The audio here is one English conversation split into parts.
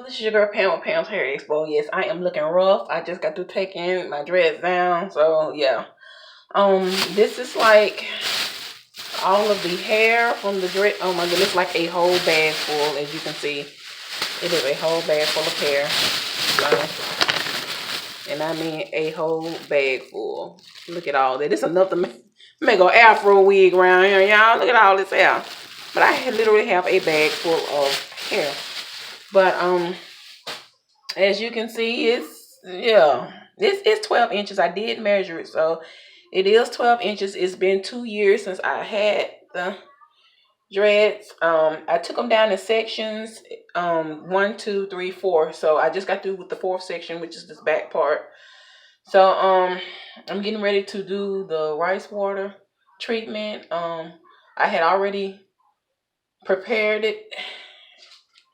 This is your girl Pam with Pam's Hair Expo. Yes, I am looking rough. I just got through taking my dreads down. So yeah. This is like all of the hair from the dread. Oh my goodness, it's like a whole bag full, as you can see. It is a whole bag full of hair. So, and I mean a whole bag full. Look at all that. It's enough to make an afro wig around here, y'all. Look at all this hair. But I literally have a bag full of hair. But as you can see, it's 12 inches. I did measure it, so it is 12 inches. It's been 2 years since I had the dreads. I took them down in sections, 1, 2, 3, 4. So I just got through with the 4th section, which is this back part. So I'm getting ready to do the rice water treatment. I had already prepared it,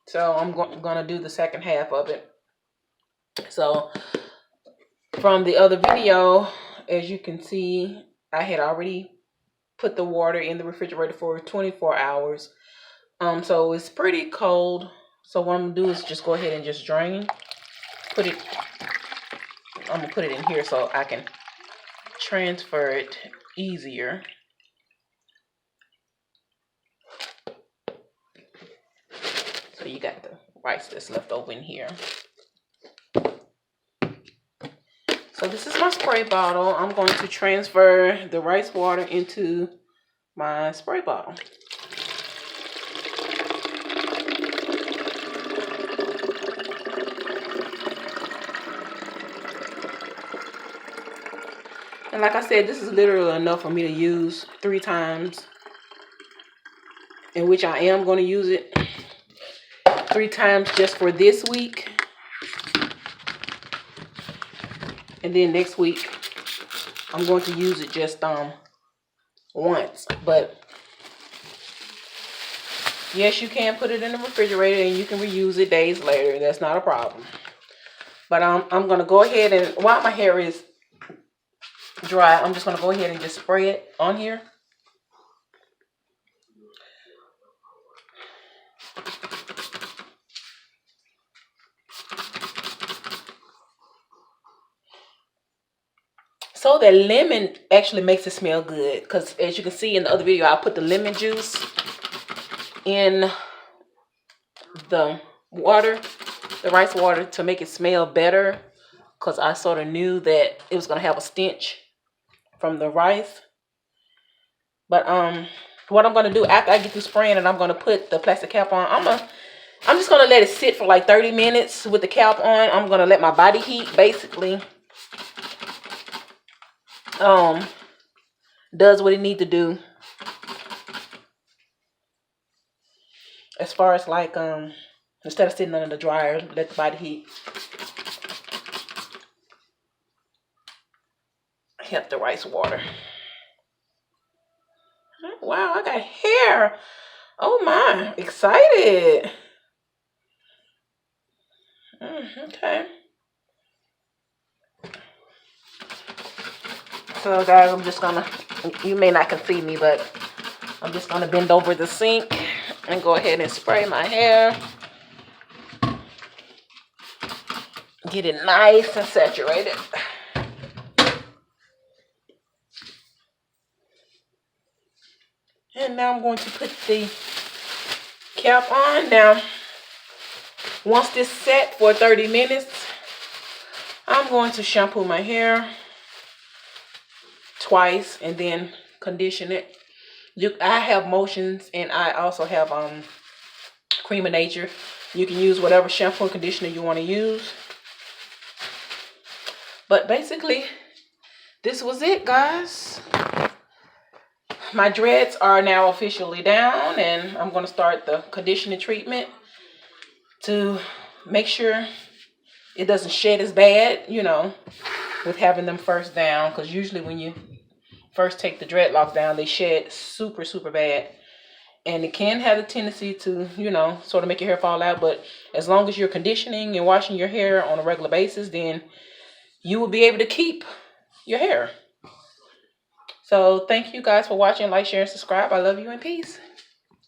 so I'm gonna do the second half of it. So from the other video, as you can see, I had already put the water in the refrigerator for 24 hours. So it's pretty cold. So what I'm gonna do is just go ahead and just drain. I'm gonna put it in here so I can transfer it easier. So you got the rice that's left over in here. So this is my spray bottle. I'm going to transfer the rice water into my spray bottle. And like I said, this is literally enough for me to use 3 times, in which I am going to use it 3 times just for this week. And then next week, I'm going to use it just once. But yes, you can put it in the refrigerator and you can reuse it days later. That's not a problem. But I'm going to go ahead and, while my hair is dry, I'm just going to go ahead and just spray it on here. So the lemon actually makes it smell good, because as you can see in the other video, I put the lemon juice in the water, the rice water, to make it smell better, because I sort of knew that it was going to have a stench from the rice. But what I'm going to do after I get through spraying it, I'm going to put the plastic cap on. I'm just going to let it sit for like 30 minutes with the cap on. I'm going to let my body heat basically does what it need to do, as far as like instead of sitting under the dryer, let the body heat help the rice water. Wow, I got hair. Oh my, excited. Okay. So guys, I'm just gonna, you may not can see me, but I'm just gonna bend over the sink and go ahead and spray my hair. Get it nice and saturated. And now I'm going to put the cap on. Now, once this set for 30 minutes, I'm going to shampoo my hair twice and then condition it. I have Motions, and I also have Cream of Nature. You can use whatever shampoo and conditioner you want to use. But basically, this was it, guys. My dreads are now officially down, and I'm going to start the conditioning treatment to make sure it doesn't shed as bad, you know, with having them first down. Because usually when you first take the dreadlocks down, they shed super, super bad. And it can have a tendency to, you know, sort of make your hair fall out. But as long as you're conditioning and washing your hair on a regular basis, then you will be able to keep your hair. So thank you guys for watching. Like, share, and subscribe. I love you and peace.